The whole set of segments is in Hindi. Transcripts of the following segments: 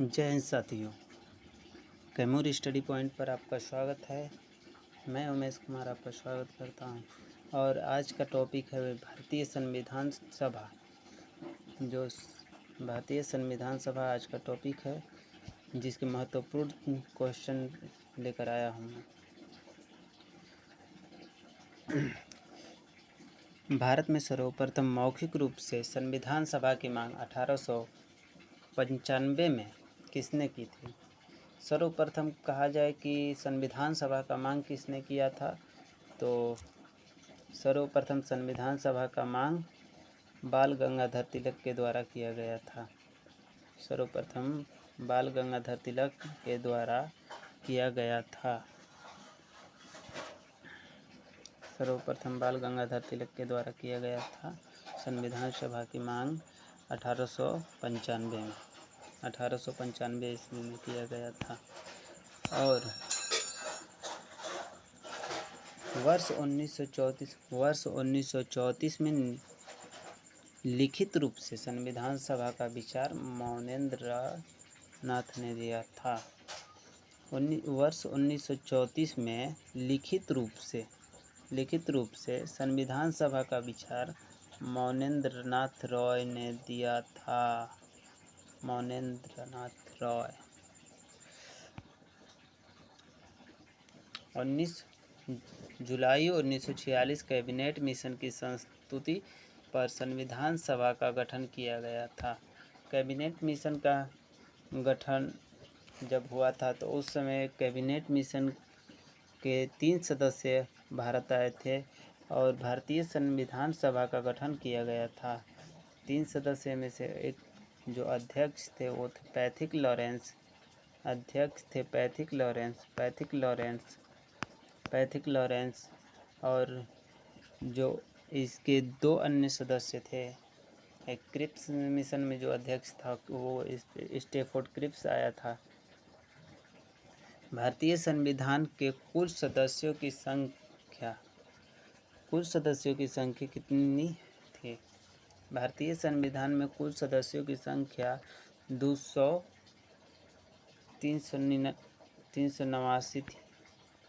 जय हिंद साथियों, कैमूर स्टडी पॉइंट पर आपका स्वागत है। मैं उमेश कुमार आपका स्वागत करता हूं। और आज का टॉपिक है भारतीय संविधान सभा। भारतीय संविधान सभा आज का टॉपिक है, जिसके महत्वपूर्ण क्वेश्चन लेकर आया हूं मैं। भारत में सर्वप्रथम मौखिक रूप से संविधान सभा की मांग 1895 में किसने की थी? सर्वप्रथम कहा जाए कि संविधान सभा का मांग किसने किया था, तो सर्वप्रथम संविधान सभा का मांग बाल गंगाधर तिलक के द्वारा किया गया था। सर्वप्रथम बाल गंगाधर तिलक के द्वारा किया गया था। सर्वप्रथम बाल गंगाधर तिलक के द्वारा किया गया था संविधान सभा की मांग 1895 ईस्वी में किया गया था। और वर्ष 1934 में लिखित रूप से संविधान सभा का विचार मौनेन्द्र नाथ ने दिया था। वर्ष 1934 में लिखित रूप से संविधान सभा का विचार मौनेन्द्र नाथ रॉय ने दिया था। मौनेन्द्र नाथ रॉय 19 जुलाई 1946 कैबिनेट मिशन की संस्तुति पर संविधान सभा का गठन किया गया था। कैबिनेट मिशन का गठन जब हुआ था तो उस समय कैबिनेट मिशन के 3 सदस्य भारत आए थे और भारतीय संविधान सभा का गठन किया गया था। 3 सदस्य में से एक जो अध्यक्ष थे वो थे पैथिक लॉरेंस और जो इसके 2 अन्य सदस्य थे। एक क्रिप्स मिशन में जो अध्यक्ष था वो स्टेफोर्ड क्रिप्स आया था। भारतीय संविधान के कुल सदस्यों की संख्या कितनी थी? भारतीय संविधान में कुल सदस्यों की संख्या 389 थी।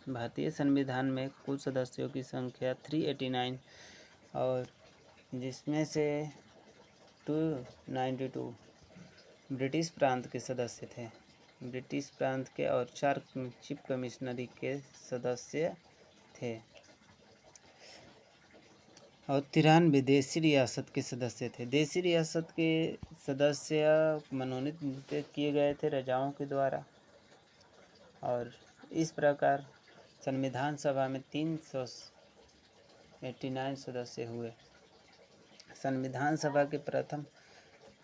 भारतीय संविधान में कुल सदस्यों की संख्या 389 और जिसमें से 292 ब्रिटिश प्रांत के सदस्य थे। ब्रिटिश प्रांत के और 4 चीफ कमिश्नरी के सदस्य थे और 93 देशी रियासत के सदस्य थे। देशी रियासत के सदस्य मनोनीत किए गए थे राजाओं के द्वारा। और इस प्रकार संविधान सभा में 389 सदस्य हुए। संविधान सभा की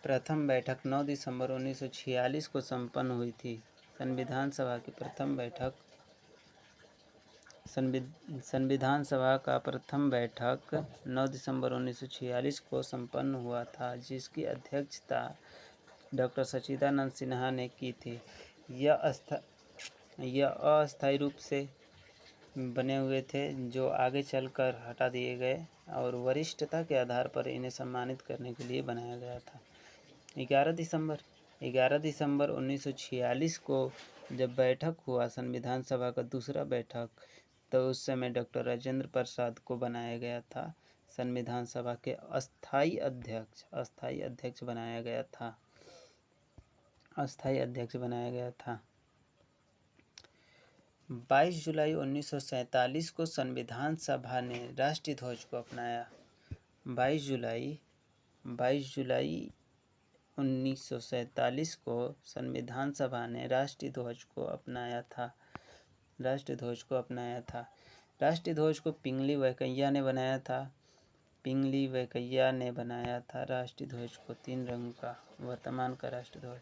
प्रथम बैठक 9 दिसंबर 1946 को संपन्न हुई थी। संविधान सभा का प्रथम बैठक 9 दिसंबर 1946 को संपन्न हुआ था, जिसकी अध्यक्षता डॉक्टर सच्चिदानंद सिन्हा ने की थी। यह अस्थायी रूप से बने हुए थे, जो आगे चलकर हटा दिए गए और वरिष्ठता के आधार पर इन्हें सम्मानित करने के लिए बनाया गया था। 11 दिसंबर 1946 को जब बैठक हुआ संविधान सभा का दूसरा बैठक, तो उस समय डॉक्टर राजेंद्र प्रसाद को बनाया गया था संविधान सभा के अस्थायी अध्यक्ष बनाया गया था। 22 जुलाई 1947 को संविधान सभा ने राष्ट्रीय ध्वज को अपनाया। 22 जुलाई 1947 को संविधान सभा ने राष्ट्रीय ध्वज को अपनाया था। राष्ट्रीय ध्वज को पिंगली वैंकैया ने बनाया था। राष्ट्रीय ध्वज को 3 रंग का वर्तमान का राष्ट्रीय ध्वज।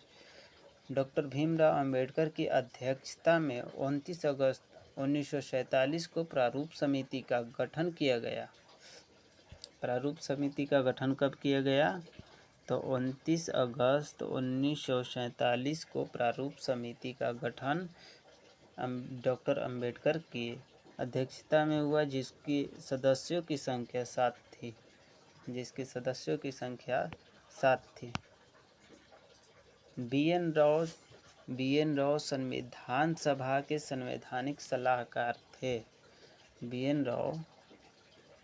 डॉक्टर भीमराव अंबेडकर की अध्यक्षता में 29 अगस्त 1947 को प्रारूप समिति का गठन किया गया। प्रारूप समिति का गठन कब किया गया? तो 29 अगस्त 1947 को प्रारूप समिति का गठन डॉक्टर अंबेडकर की अध्यक्षता में हुआ, जिसकी सदस्यों की संख्या 7 थी। बी.एन. राव BN राव संविधान सभा के संवैधानिक सलाहकार थे। BN राव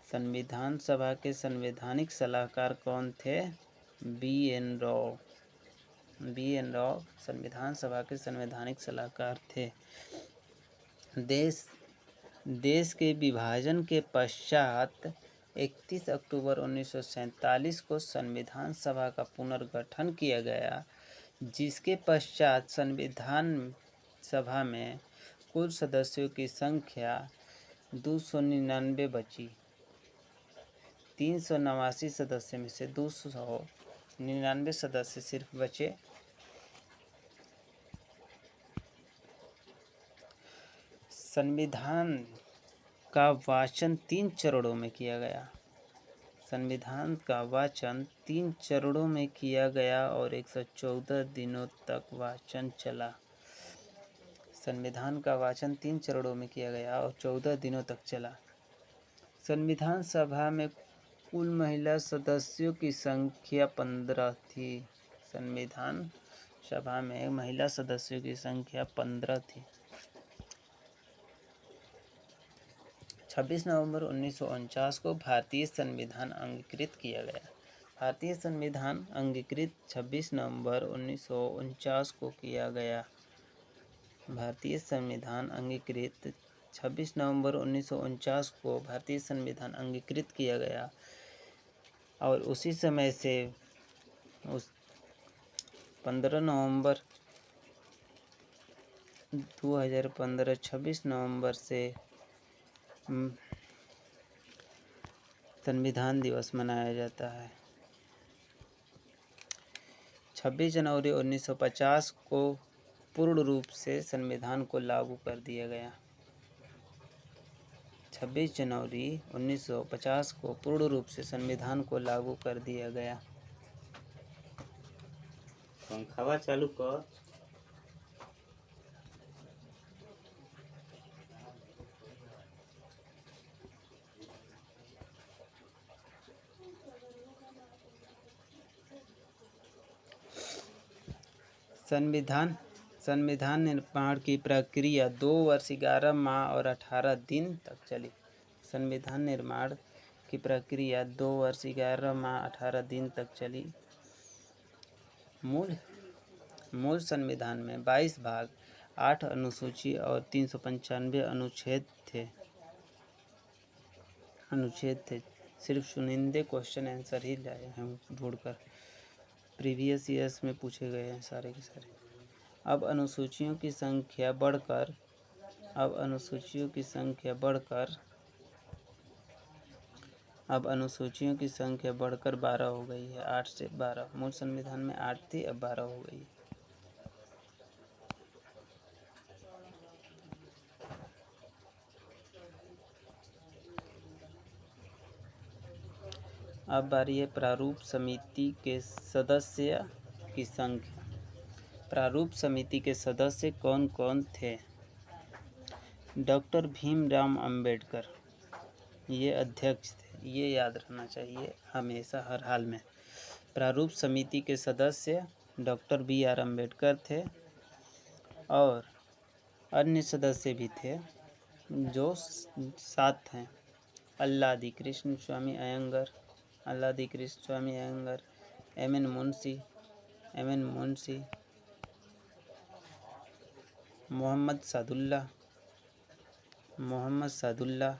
संविधान सभा के संवैधानिक सलाहकार कौन थे? BN राव। BN राव संविधान सभा के संवैधानिक सलाहकार थे। देश के विभाजन के पश्चात 31 अक्टूबर 1947 को संविधान सभा का पुनर्गठन किया गया, जिसके पश्चात संविधान सभा में कुल सदस्यों की संख्या 299 बची। 389 सदस्य में से 299 सदस्य सिर्फ बचे। संविधान का वाचन 3 चरणों में किया गया। संविधान का वाचन 3 चरणों में किया गया और 114 दिनों तक वाचन चला। संविधान का वाचन 3 चरणों में किया गया और 14 दिनों तक चला। संविधान सभा में कुल महिला सदस्यों की संख्या 15 थी। संविधान सभा में महिला सदस्यों की संख्या 15 थी। 26 नवंबर 1949 को भारतीय संविधान अंगीकृत किया गया। भारतीय संविधान अंगीकृत 26 नवंबर 1949 को किया गया। भारतीय संविधान अंगीकृत 26 नवंबर 1949 को भारतीय संविधान अंगीकृत किया गया और उसी समय से 15 नवंबर 2015 26 नवंबर से संविधान दिवस मनाया जाता है। 26 जनवरी 1950 को पूर्ण रूप से संविधान को लागू कर दिया गया। 26 जनवरी 1950 को पूर्ण रूप से संविधान को लागू कर दिया गया। पंखावा चालू कर। संविधान निर्माण की प्रक्रिया 2 वर्ष 11 माह और 18 दिन तक चली। संविधान निर्माण की प्रक्रिया 2 वर्ष 11 माह 18 दिन तक चली। मूल संविधान में 22 भाग, 8 अनुसूची और 395 अनुच्छेद थे। सिर्फ चुनिंदे क्वेश्चन आंसर ही लाए हैं ढूंढकर, प्रीवियस ईयर्स में पूछे गए हैं सारे के सारे। अब अनुसूचियों की संख्या बढ़कर 12 हो गई है। 8 से 12, मूल संविधान में 8 थी, अब 12 हो गई है। अब बारी है प्रारूप समिति के सदस्य की संख्या। प्रारूप समिति के सदस्य कौन कौन थे? डॉक्टर भीमराव अंबेडकर ये अध्यक्ष थे, ये याद रखना चाहिए हमेशा हर हाल में। प्रारूप समिति के सदस्य डॉक्टर BR अंबेडकर थे और अन्य सदस्य भी थे जो 7 हैं। अल्लादी कृष्ण स्वामी Iyengar, MN Munshi, Mohammad Sadulla,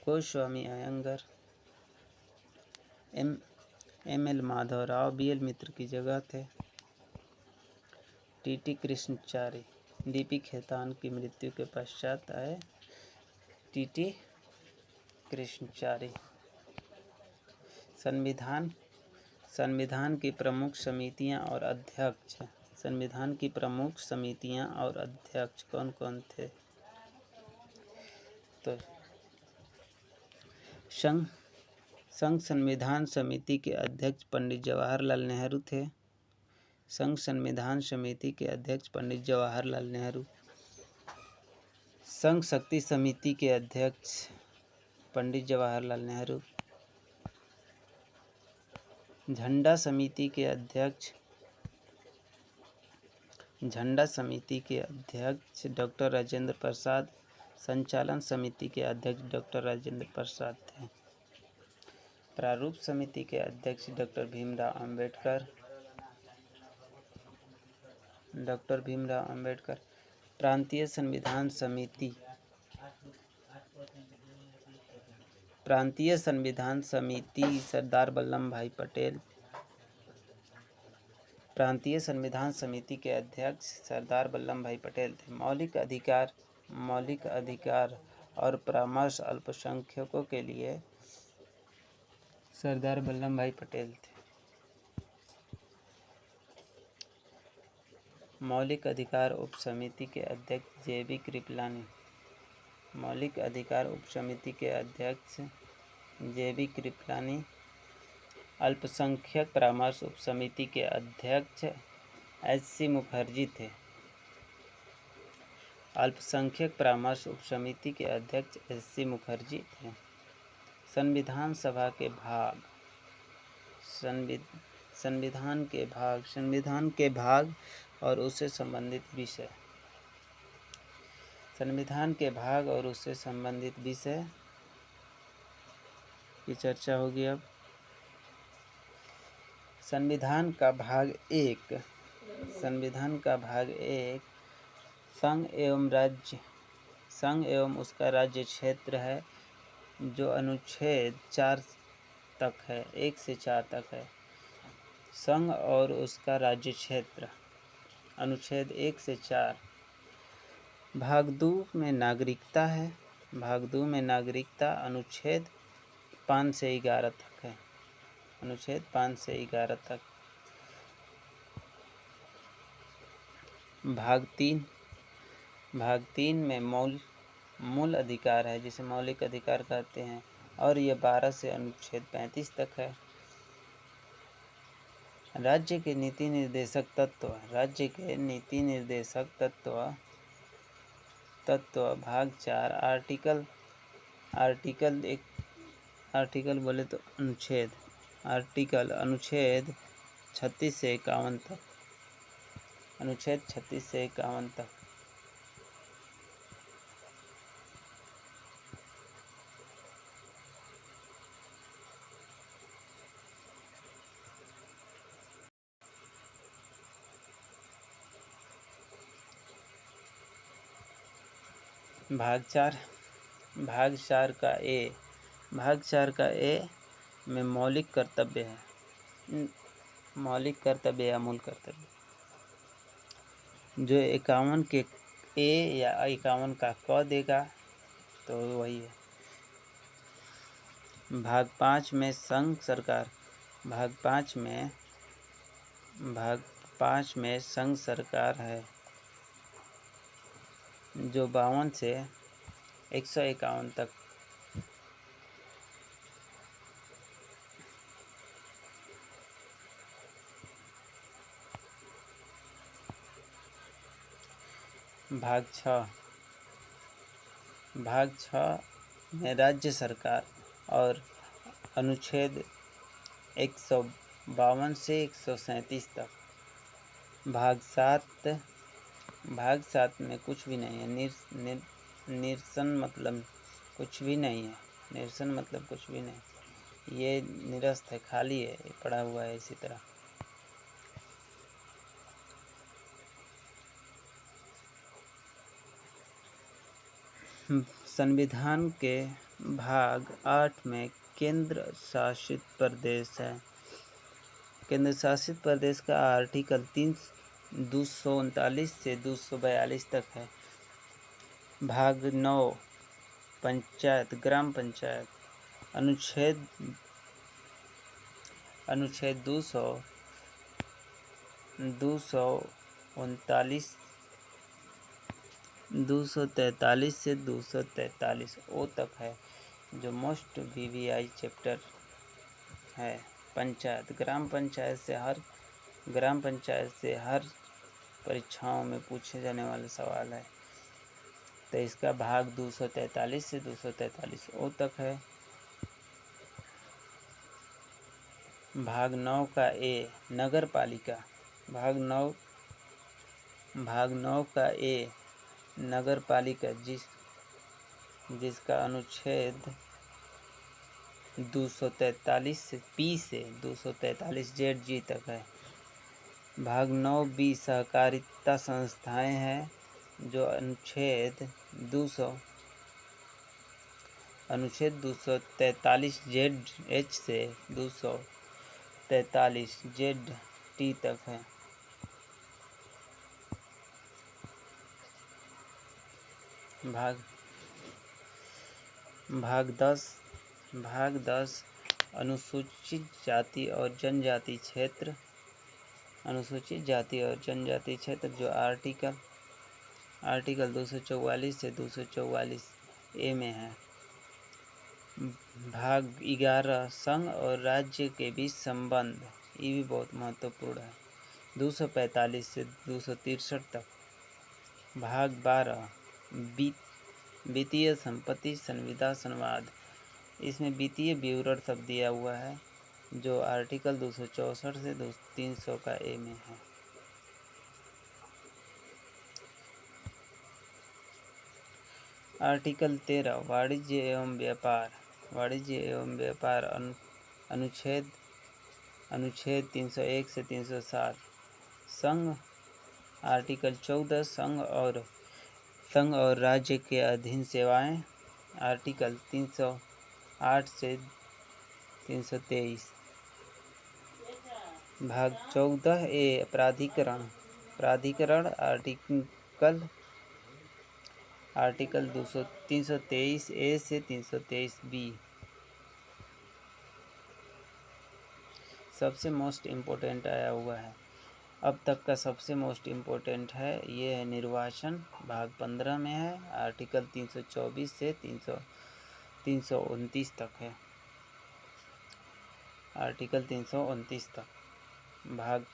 Goswami Iyengar, ML Madhavrao BL मित्र की जगह थे, TT कृष्णचारी, DP खेतान की मृत्यु के पश्चात आए TT कृष्णचारी। संविधान की प्रमुख समितियां और अध्यक्ष। संविधान की प्रमुख समितियां और अध्यक्ष कौन कौन थे? तो संघ संविधान समिति के अध्यक्ष पंडित जवाहरलाल नेहरू थे। संघ संविधान समिति के अध्यक्ष पंडित जवाहरलाल नेहरू। संघ शक्ति समिति के अध्यक्ष पंडित जवाहरलाल नेहरू। झंडा समिति के अध्यक्ष झंडा समिति के अध्यक्ष डॉक्टर राजेंद्र प्रसाद, संचालन समिति के अध्यक्ष डॉक्टर राजेंद्र प्रसाद थे। प्रारूप समिति के अध्यक्ष डॉक्टर भीमराव अंबेडकर, प्रांतीय संविधान समिति सरदार वल्लभ भाई पटेल, प्रांतीय संविधान समिति के अध्यक्ष सरदार वल्लभ भाई पटेल थे। मौलिक अधिकार और परामर्श अल्पसंख्यकों के लिए सरदार वल्लभ भाई पटेल थे। मौलिक अधिकार उप समिति के अध्यक्ष जेबी कृपलानी, मौलिक अधिकार उप समिति के अध्यक्ष जेबी कृपलानी। अल्पसंख्यक परामर्श उप समिति के अध्यक्ष एच.सी. मुखर्जी थे। अल्पसंख्यक परामर्श उप समिति के अध्यक्ष एच.सी. मुखर्जी थे। संविधान सभा के भाग, संविधान के भाग और उससे संबंधित विषय। संविधान के भाग और उससे संबंधित विषय की चर्चा होगी। अब संविधान का भाग 1, संघ एवं उसका राज्य क्षेत्र है, जो अनुच्छेद 4 तक है, 1 से 4 तक है। संघ और उसका राज्य क्षेत्र, अनुच्छेद 1 से 4। भाग 2 में नागरिकता है। भाग 2 में नागरिकता अनुच्छेद 5 से 11 तक है, अनुच्छेद 5 से 11 तक। भाग 3 में मूल अधिकार है, जिसे मौलिक अधिकार कहते हैं, और यह 12 से अनुच्छेद 35 तक है। राज्य के नीति निर्देशक तत्व, भाग 4, आर्टिकल बोले तो अनुच्छेद 36 से 51 तक, अनुच्छेद 36 से 51 तक। भाग 4 का ए में मौलिक कर्तव्य है, या मूल कर्तव्य, जो 51 के ए या 51 का क देगा तो वही है। भाग 5 में संघ सरकार, भाग 5 में संघ सरकार है, जो 52 से 151 तक। भाग 6 में राज्य सरकार और अनुच्छेद 152 से 137 तक। भाग 7 में कुछ भी नहीं है, निरसन मतलब कुछ भी नहीं है, ये निरस्त है, खाली है, ये पड़ा हुआ है इसी तरह। संविधान के भाग 8 में केंद्र शासित प्रदेश है। केंद्र शासित प्रदेश का आर्टिकल 239 से 242 तक है। भाग 9 पंचायत, ग्राम पंचायत, अनुच्छेद 243 से 243 ओ तक है, जो मोस्ट VVI चैप्टर है। पंचायत, ग्राम पंचायत से हर परीक्षाओं में पूछे जाने वाला सवाल है, तो इसका भाग 243 से 243 ओ तक है। भाग 9 का ए, नगर पालिका, भाग 9 भाग 9 का ए नगर पालिका जिसका अनुच्छेद 243 से पी से 243 जेड जी तक है। भाग 9 बी सहकारिता संस्थाएं हैं, जो अनुच्छेद 243 जेड एच से 243 जेड टी तक है। भाग 10 अनुसूचित जाति और जनजाति क्षेत्र, जो आर्टिकल 244 से 244 ए में है। भाग 11 संघ और राज्य के बीच संबंध, ये भी बहुत महत्वपूर्ण है, 245 से 263 तक। भाग 12 वित्तीय संपत्ति संविदा संवाद, इसमें वित्तीय विवरण सब दिया हुआ है, जो आर्टिकल 264 से 300 का ए में है। आर्टिकल 13 वाणिज्य एवं व्यापार अनुच्छेद 301 से 360। संघ आर्टिकल 14 संघ और राज्य के अधीन सेवाएं, आर्टिकल 308 से 323। भाग 14 ए प्राधिकरण आर्टिकल 323 ए से 323 बी। सबसे मोस्ट इम्पोर्टेंट आया हुआ है, अब तक का सबसे मोस्ट इम्पोर्टेंट है, ये है निर्वाचन, भाग 15 में है, आर्टिकल 324 से 329 तक है, आर्टिकल 329 तक। भाग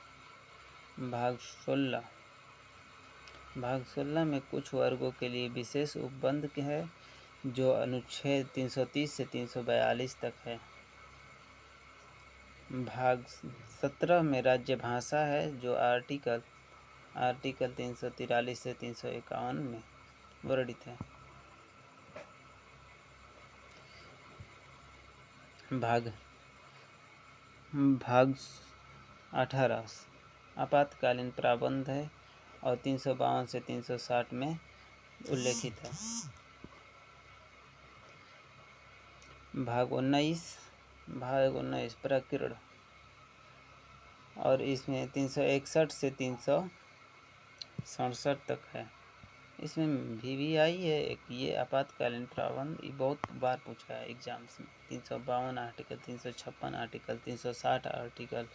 16 में कुछ वर्गों के लिए विशेष उपबंध है, जो अनुच्छेद 330 से 342 तक है। भाग 17 में राज्य भाषा है, जो आर्टिकल 343 से 351 में वर्णित है। भाग 18 आपातकालीन प्राबंध है और 352 से 360 में उल्लेखित है। भाग 19 प्रकीर्ण, और इसमें 361 से 367 तक है। इसमें VVI है एक, ये आपातकालीन प्रावधान, ये बहुत बार पूछा है एग्जाम्स में। 352 आर्टिकल, 356 आर्टिकल, 360 आर्टिकल।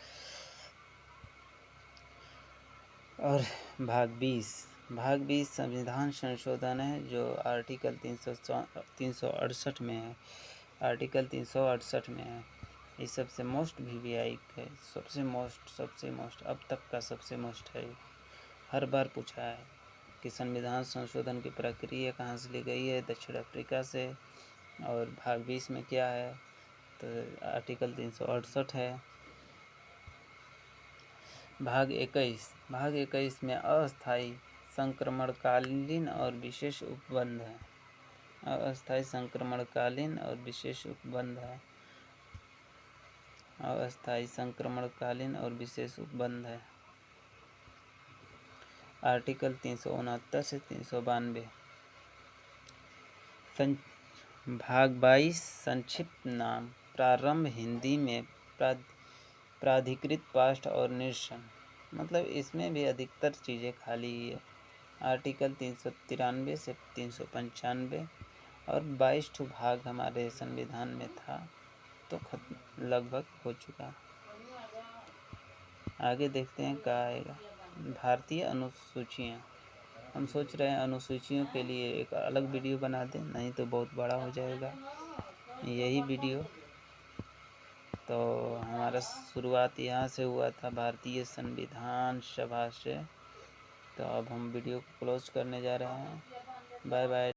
और भाग 20 संविधान संशोधन है, जो आर्टिकल 368 में है, आर्टिकल 368 में है। ये सबसे मोस्ट VVI है, सबसे मोस्ट अब तक का सबसे मोस्ट है। हर बार पूछा है कि संविधान संशोधन की प्रक्रिया कहाँ से ली गई है, दक्षिण अफ्रीका से। और भाग 20 में क्या है, तो आर्टिकल 368 है। भाग 21 में अस्थायी संक्रमणकालीन और विशेष उपबंध है, अस्थायी संक्रमणकालीन और विशेष उपबंध है, अस्थायी संक्रमणकालीन और विशेष उपबंध है, आर्टिकल 369 से 392। भाग 22 संक्षिप्त नाम, प्रारंभ हिंदी में प्राधिकृत पाठ और निरसन, मतलब इसमें भी अधिकतर चीज़ें खाली ही है। आर्टिकल 393 से 395 और 22 भाग हमारे संविधान में था, तो लगभग हो चुका। आगे देखते हैं क्या आएगा। भारतीय अनुसूचियाँ, हम सोच रहे हैं अनुसूचियों के लिए एक अलग वीडियो बना दें, नहीं तो बहुत बड़ा हो जाएगा यही वीडियो। तो हमारा शुरुआत यहाँ से हुआ था, भारतीय संविधान सभा से। तो अब हम वीडियो को क्लोज करने जा रहे हैं। Bye bye.